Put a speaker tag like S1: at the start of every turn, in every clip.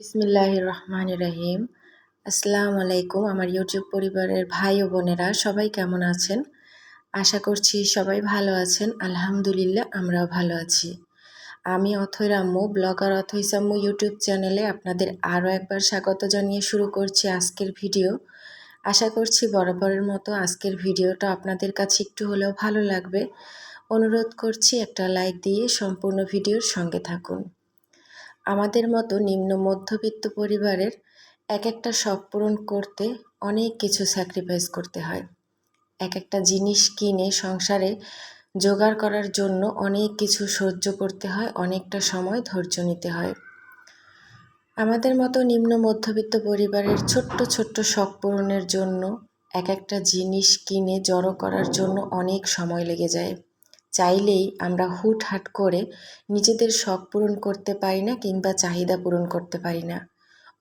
S1: বিসমিল্লাহির রহমানির রহিম। আসসালামু আলাইকুম আমার ইউটিউব পরিবারের ভাই ও বোনেরা, সবাই কেমন আছেন? আশা করছি সবাই ভালো আছেন। আলহামদুলিল্লাহ, আমরাও ভালো আছি। আমি অথৈর আম্মু, ব্লগার অথৈস আম্মু ইউটিউব চ্যানেলে আপনাদের আরও একবার স্বাগত জানিয়ে শুরু করছি আজকের ভিডিও। আশা করছি বরাবরের মতো আজকের ভিডিওটা আপনাদের কাছে একটু হলেও ভালো লাগবে। অনুরোধ করছি একটা লাইক দিয়ে সম্পূর্ণ ভিডিওর সঙ্গে থাকুন। আমাদের মতো নিম্ন মধ্যবিত্ত পরিবারের এক একটা শখ পূরণ করতে অনেক কিছু স্যাক্রিফাইস করতে হয়। এক একটা জিনিস কিনে সংসারে জোগাড় করার জন্য অনেক কিছু সহ্য করতে হয়, অনেকটা সময় ধৈর্য নিতে হয়। আমাদের মতো নিম্ন মধ্যবিত্ত পরিবারের ছোট্ট ছোট্ট শখ পূরণের জন্য এক একটা জিনিস কিনে জড়ো করার জন্য অনেক সময় লেগে যায়। চাইলেই আমরা হুটহাট করে নিজেদের শখ পূরণ করতে পারি না কিংবা চাহিদা পূরণ করতে পারি না।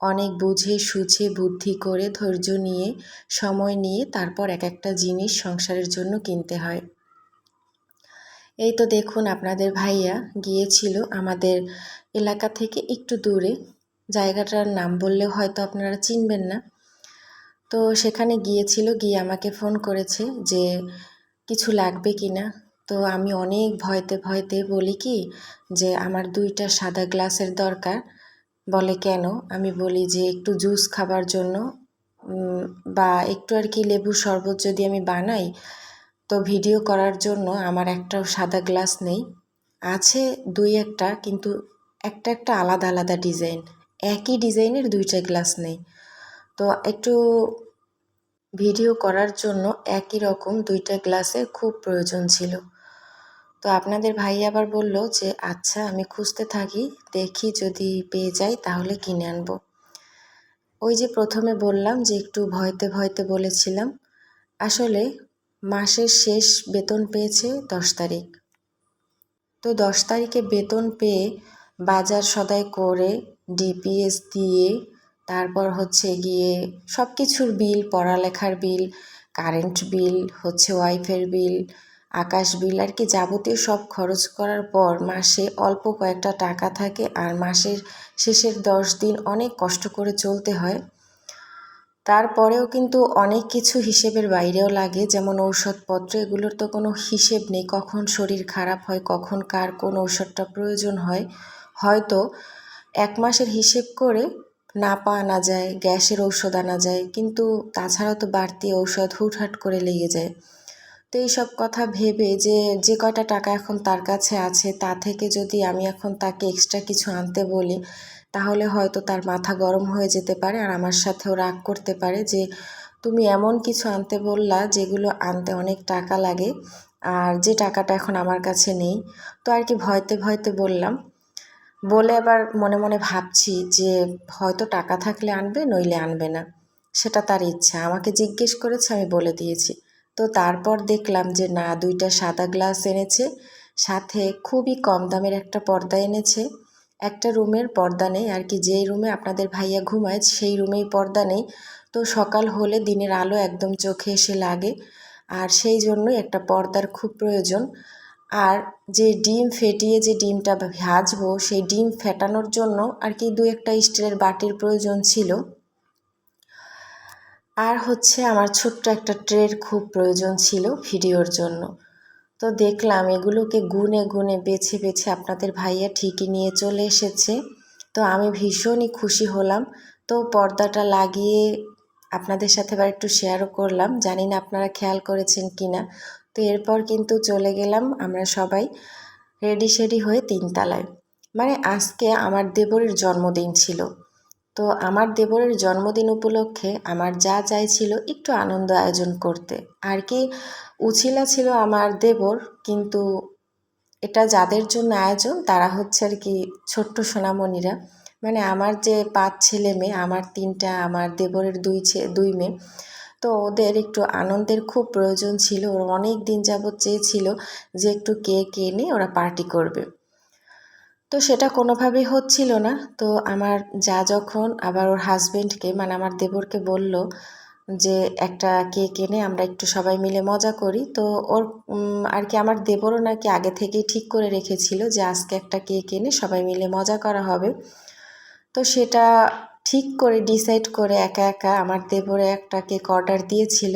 S1: অনেক বুঝে সুঝে বুদ্ধি করে ধৈর্য নিয়ে সময় নিয়ে তারপর এক একটা জিনিস সংসারের জন্য কিনতে হয়। এই তো দেখুন, আপনাদের ভাইয়া গিয়েছিল আমাদের এলাকা থেকে একটু দূরে, জায়গাটার নাম বললেও হয়তো আপনারা চিনবেন না। তো সেখানে গিয়েছিল, গিয়ে আমাকে ফোন করেছে যে কিছু লাগবে কি না। তো আমি অনেক ভয়তে ভয়তে বলি কি যে আমার 2টা সাদা গ্লাসের দরকার। বলে কেন? আমি বলি যে একটু জুস খাবার জন্য, বা একটু আর কি লেবুর শরবত যদি আমি বানাই তো ভিডিও করার জন্য আমার একটাও সাদা গ্লাস নেই। আছে 2-1টা, কিন্তু একটা একটা আলাদা আলাদা ডিজাইন, একই ডিজাইনের 2টা গ্লাস নেই। তো একটু ভিডিও করার জন্য একই রকম 2টা গ্লাসের খুব প্রয়োজন ছিল। তো আপনাদের ভাই আবার বলল যে আচ্ছা আমি খুঁজতে থাকি, দেখি যদি পেয়ে যাই তাহলে কিনে আনবো। ওই যে প্রথমে বললাম যে একটু ভয়তে ভয়তে বলেছিলাম। আসলে মাসের শেষ বেতন পেয়েছে 10 তারিখ। তো 10 তারিখে বেতন পেয়ে বাজার সদাই করে ডিপিএস দিয়ে তারপর হচ্ছে গিয়ে সব কিছুর বিল, পড়ালেখার বিল, কারেন্ট বিল, ওয়াইফের বিল, আকাশ বিল আর কি যাবতীয় সব খরচ করার পর মাসে অল্প কয়েকটা টাকা থাকে, আর মাসের শেষের 10 দিন অনেক কষ্ট করে চলতে হয়। তারপরেও কিন্তু অনেক কিছু হিসেবের বাইরেও লাগে, যেমন ঔষধপত্র, এগুলোর তো কোনো হিসেব নেই, কখন শরীর খারাপ হয়, কখন কার কোন ঔষধটা প্রয়োজন হয়। হয়তো 1 মাসের হিসেব করে নাপা আনা যায়, গ্যাসের ঔষধ আনা যায়, কিন্তু তাছাড়াও তো বাড়তি ঔষধ হুটহাট করে লেগে যায়। তো এইসব কথা ভেবে যে কয়টা টাকা এখন তার কাছে আছে তা থেকে যদি আমি এখন তাকে এক্সট্রা কিছু আনতে বলি তাহলে হয়তো তার মাথা গরম হয়ে যেতে পারে, আর আমার সাথেও রাগ করতে পারে যে তুমি এমন কিছু আনতে বললা যেগুলো আনতে অনেক টাকা লাগে, আর যে টাকাটা এখন আমার কাছে নেই। তো আর কি ভয়তে ভয়তে বললাম, বলে আবার মনে মনে ভাবছি যে হয়তো টাকা থাকলে আনবে, নইলে আনবে না, সেটা তার ইচ্ছা। আমাকে জিজ্ঞেস করেছে, আমি বলে দিয়েছি। তো তারপর দেখলাম যে না, 2টা সাদা গ্লাস এনেছে, সাথে খুবই কম দামের একটা পর্দা এনেছে। একটা রুমের পর্দা নেই আর কি, যেই রুমে আপনাদের ভাইয়া ঘুমায় সেই রুমেই পর্দা নেই। তো সকাল হলে দিনের আলো একদম চোখে এসে লাগে, আর সেই জন্যই একটা পর্দার খুব প্রয়োজন। আর যে ডিম ফেটিয়ে যে ডিমটা ভাজবো সেই ডিম ফেটানোর জন্য আর কি 2-1টা স্টিলের বাটির প্রয়োজন ছিল। আর আমার ছোট্ট একটা ট্রের খুব প্রয়োজন ছিল ভিডিওর জন্য। তো দেখলাম এগুলোকে গুনে গুনে বেছে বেছে আপনাদের ভাইয়া ঠিকই নিয়ে চলে এসেছে। তো আমি ভীষণই খুশি হলাম। তো পর্দাটা লাগিয়ে আপনাদের সাথে আবার একটু শেয়ারও করলাম, জানি না আপনারা খেয়াল করেছেন কি না। তো এরপর কিন্তু চলে গেলাম আমরা সবাই রেডি সেডি হয়ে 3 তলায়। মানে আজকে আমার দেবরের জন্মদিন ছিল। তো আমার দেবরের জন্মদিন উপলক্ষে আমার যা চাইছিল একটু আনন্দ আয়োজন করতে আর কি। উছিলা ছিল আমার দেবর, কিন্তু এটা যাদের জন্য আয়োজন তারা হচ্ছে আর কি ছোট্ট সোনামণিরা। মানে আমার যে 5 ছেলে মেয়ে, আমার 3টা, আমার দেবরের 2 মেয়ে। তো ওদের একটু আনন্দের খুব প্রয়োজন ছিল। ওরা অনেক দিন যাবৎ চেয়েছিল যে একটু কেক এনে ওরা পার্টি করবে। তো সেটা কোনোভাবেই হচ্ছিল না। তো আমার যখন আবার ওর হাজবেন্ডকে, মানে আমার দেবরকে বলল যে একটা কেক এনে আমরা একটু সবাই মিলে মজা করি। তো ওর আর কি আমার দেবরও নাকি আগে থেকেই ঠিক করে রেখেছিল যে আজকে একটা কেক এনে সবাই মিলে মজা করা হবে। তো সেটা ঠিক করে ডিসাইড করে একা একা আমার দেবরে একটা কেক অর্ডার দিয়েছিল।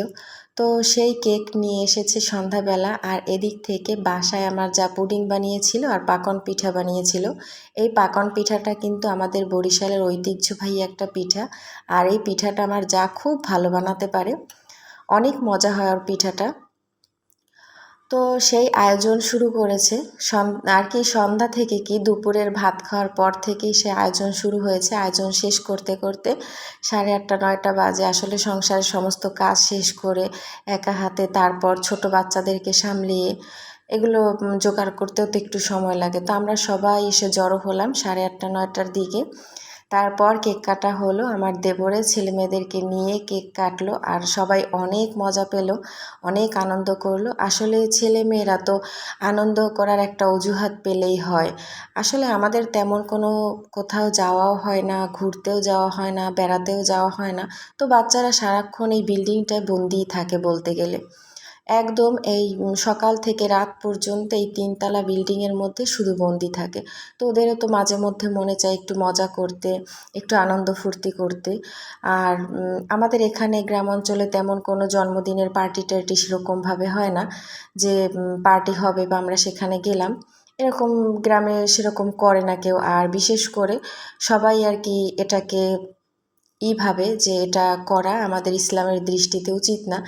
S1: তো সেই কেক নিয়ে এসেছে সন্ধ্যাবেলা, আর এদিক থেকে বাসায় আমার যা পুডিং বানিয়েছিল আর পাকন পিঠা বানিয়েছিল। এই পাকন পিঠাটা কিন্তু আমাদের বরিশালের ঐতিহ্যবাহী একটা পিঠা, আর এই পিঠাটা আমার যা খুব ভালো বানাতে পারে, অনেক মজা হয় ওর পিঠাটা। তো সেই আয়োজন শুরু করেছে আর কি সন্ধ্যা থেকে, কি দুপুরের ভাত খাওয়ার পর থেকেই সে আয়োজন শুরু হয়েছে। আয়োজন শেষ করতে করতে 8:30 9টা বাজে। আসলে সংসারের সমস্ত কাজ শেষ করে একা হাতে তারপর ছোট বাচ্চাদেরকে সামলিয়ে এগুলো জোগাড় করতেও তো একটু সময় লাগে। তো আমরা সবাই এসে জড়ো হলাম 8:30 9টার দিকে। তারপর কেক কাটা হলো, আমার দেবরে ছেলে মেয়েদেরকে নিয়ে কেক কাটলো, আর সবাই অনেক মজা পেল, অনেক আনন্দ করলো। আসলে ছেলে মেয়েরা তো আনন্দ করার একটা অজুহাত পেলেই হয়। আসলে আমাদের তেমন কোনো কোথাও যাওয়াও হয় না, ঘুরতেও যাওয়া হয় না, বেড়াতেও যাওয়া হয় না। তো বাচ্চারা সারাক্ষণ এই বিল্ডিংটায় বন্দিই থাকে বলতে গেলে। একদম এই সকাল থেকে রাত পর্যন্ত এই 3তলা বিল্ডিংয়ের মধ্যে শুধু বন্দি থাকে। তো ওদেরও তো মাঝে মধ্যে মনে চায় একটু মজা করতে, একটু আনন্দ ফুর্তি করতে। আর আমাদের এখানে গ্রাম অঞ্চলে তেমন কোনো জন্মদিনের পার্টি টার্টি সেরকমভাবে হয় না যে পার্টি হবে বা আমরা সেখানে গেলাম, এরকম গ্রামে সেরকম করে না কেউ। আর বিশেষ করে সবাই আর কি এটাকে ভাবে যে এটা করা আমাদের ইসলামের দৃষ্টিতে উচিত না।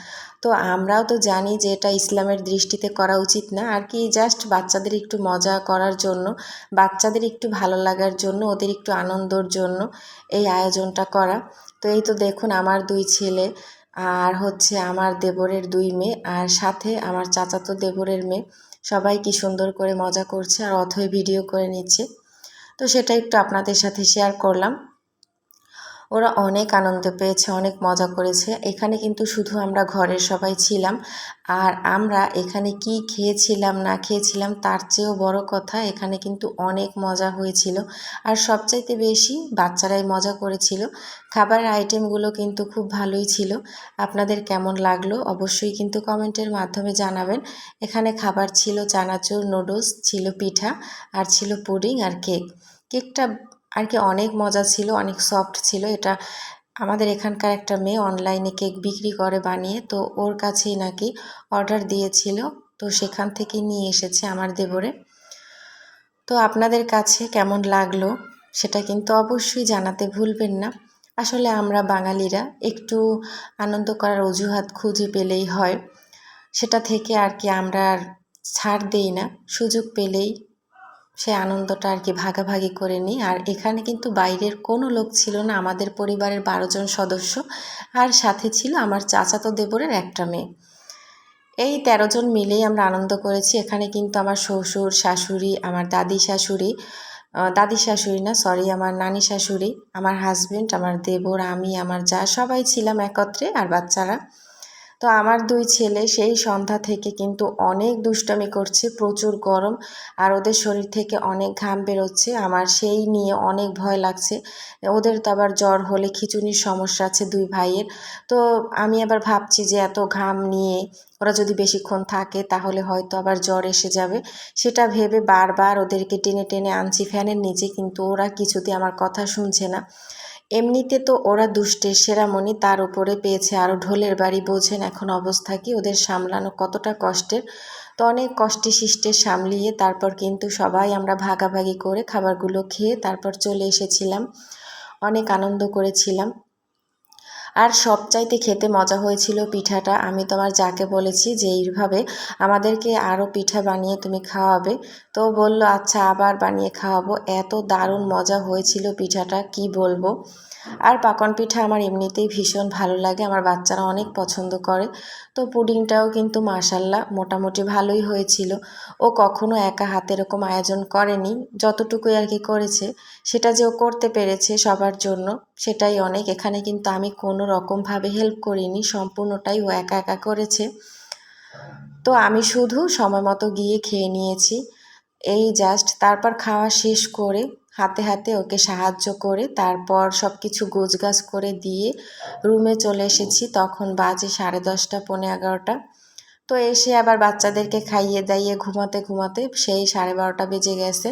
S1: তো আমরাও তো জানি যে এটা ইসলামের দৃষ্টিতে করা উচিত না, আর কি জাস্ট বাচ্চাদের একটু মজা করার জন্য, বাচ্চাদের একটু ভালো লাগার জন্য, ওদের একটু আনন্দর জন্য এই আয়োজনটা করা। তো এই তো দেখুন আমার 2 ছেলে আর হচ্ছে আমার দেবরের 2 মেয়ে, আর সাথে আমার চাচাতো দেবরের মেয়ে, সবাই কি সুন্দর করে মজা করছে আর অথই ভিডিও করে নিচ্ছে। তো সেটা একটু আপনাদের সাথে শেয়ার করলাম। ওরা অনেক আনন্দ পেয়েছে, অনেক মজা করেছে। এখানে কিন্তু শুধু আমরা ঘরের সবাই ছিলাম, আর আমরা এখানে কি খেয়েছিলাম না খেয়েছিলাম তার চেয়েও বড় কথা, এখানে কিন্তু অনেক মজা হয়েছিল। আর সবচাইতে বেশি বাচ্চারাই মজা করেছিল। খাবারের আইটেমগুলো কিন্তু খুব ভালোই ছিল। আপনাদের কেমন লাগলো অবশ্যই কিন্তু কমেন্টের মাধ্যমে জানাবেন। এখানে খাবার ছিল চানাচুর, নুডলস, ছিল পিঠা, আর ছিল পুডিং আর কেক। কেকটা আর কি অনেক মজা ছিল, অনেক সফট ছিল। এটা আমাদের এখানকার একটা মেয়ে অনলাইনে কেক বিক্রি করে বানিয়ে, তো ওর কাছেই নাকি অর্ডার দিয়েছিল, তো সেখান থেকে নিয়ে এসেছে আমার দেবরে। তো আপনাদের কাছে কেমন লাগলো সেটা কিন্তু অবশ্যই জানাতে ভুলবেন না। আসলে আমরা বাঙালিরা একটু আনন্দ করার অজুহাত খুঁজে পেলেই হয়, সেটা থেকে আর কি আমরা আর ছাড় দেই না। সুযোগ পেলেই সে আনন্দটা আর কি ভাগাভাগি করে নিই। আর এখানে কিন্তু বাইরের কোনো লোক ছিল না, আমাদের পরিবারের 12 জন সদস্য, আর সাথে ছিল আমার চাচাতো দেবরের একটা মেয়ে। এই 13 জন মিলেই আমরা আনন্দ করেছি। এখানে কিন্তু আমার শ্বশুর শাশুড়ি, আমার দাদি শাশুড়ি না সরি, আমার নানি শাশুড়ি, আমার হাজবেন্ড, আমার দেবর, আমি, আমার যা, সবাই ছিলাম একত্রে, আর বাচ্চারা। তো আমার 2 ছেলে সেই সন্ধ্যা থেকে কিন্তু অনেক দুষ্টামি করছে, প্রচুর গরম, আর ওদের শরীর থেকে অনেক ঘাম বেরোচ্ছে। আমার সেই নিয়ে অনেক ভয় লাগছে। ওদের তো আবার জ্বর হলে খিঁচুনির সমস্যা আছে 2 ভাইয়ের। তো আমি আবার ভাবছি যে এত ঘাম নিয়ে ওরা যদি বেশিক্ষণ থাকে তাহলে হয়তো আবার জ্বর এসে যাবে। সেটা ভেবে বারবার ওদেরকে টেনে টেনে আনছি ফ্যানের নিচে, কিন্তু ওরা কিছুতে আমার কথা শুনছে না। এমনিতে তো ওরা দুষ্টের সেরামণি, তার উপরে পেয়েছে আরও ঢোলের বাড়ি। বোঝেন এখন অবস্থা কি, ওদের সামলানো কতটা কষ্টের। তো অনেক কষ্টে শিষ্টে সামলিয়ে তারপর কিন্তু সবাই আমরা ভাগাভাগি করে খাবারগুলো খেয়ে তারপর চলে এসেছিলাম। অনেক আনন্দ করেছিলাম। আর সবচাইতে খেতে মজা হয়েছিল পিঠাটা। আমি তো আমার যাকে বলেছি যে এইভাবে আমাদেরকে আরও পিঠা বানিয়ে তুমি খাওয়াবে, তো বলল আচ্ছা আবার বানিয়ে খাওয়াবো। এত দারুণ মজা হয়েছিল পিঠাটা কি বলবো। আর পাকন পিঠা আমার এমনিতেই ভীষণ ভালো লাগে, আমার বাচ্চারা অনেক পছন্দ করে। তো পুডিংটাও কিন্তু মাশাল্লাহ মোটামুটি ভালোই হয়েছিল। ও কখনো একা হাতে এরকম আয়োজন করেনি, যতটুকুই আর কি করেছে সেটা যে ও করতে পেরেছে সবার জন্য সেটাই অনেক। এখানে কিন্তু আমি কোনো রকমভাবে হেল্প করিনি, সম্পূর্ণটাই ও একা একা করেছে। তো আমি শুধু সময় মতো গিয়ে খেয়ে নিয়েছি, এই জাস্ট। তারপর খাওয়া শেষ করে হাতে হাতে ওকে সাহায্য করে তারপর সব কিছু গোছগাছ করে দিয়ে রুমে চলে এসেছি। তখন বাজে 10:30 পৌনে 11টা। তো এসে আবার বাচ্চাদেরকে খাইয়ে দাইয়ে ঘুমাতে ঘুমাতে সেই 12:30 বেজে গেছে।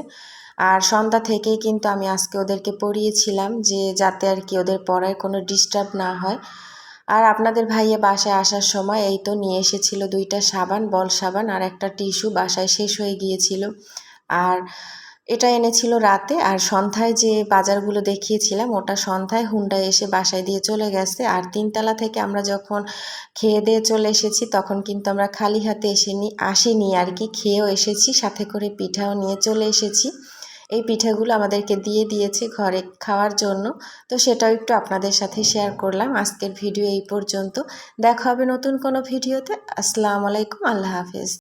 S1: আর সন্ধ্যা থেকেই কিন্তু আমি আজকে ওদেরকে পড়িয়েছিলাম, যে যাতে আর কি ওদের পড়ায় কোনো ডিস্টার্ব না হয়। আর আপনাদের ভাইয়া বাসায় আসার সময় এই তো নিয়ে এসেছিল 2টা সাবান, বল সাবান আর একটা টিস্যু, বাসায় শেষ হয়ে গিয়েছিল। আর এটা এনেছিল রাতে, আর সন্ধ্যায় যে বাজারগুলো দেখিয়েছিলাম ওটা সন্ধ্যায় হুন্ডায় এসে বাসায় দিয়ে চলে গেছে। আর 3তলা থেকে আমরা যখন খেয়ে দিয়ে চলে এসেছি তখন কিন্তু আমরা খালি হাতে আসিনি আর কি, খেয়েও এসেছি, সাথে করে পিঠাও নিয়ে চলে এসেছি। এই পিঠাগুলো আমাদেরকে দিয়ে দিয়েছে ঘরে খাওয়ার জন্য, তো সেটাও একটু আপনাদের সাথে শেয়ার করলাম। আজকের ভিডিও এই পর্যন্ত, দেখা হবে নতুন কোনো ভিডিওতে। আসসালামু আলাইকুম, আল্লাহ হাফেজ।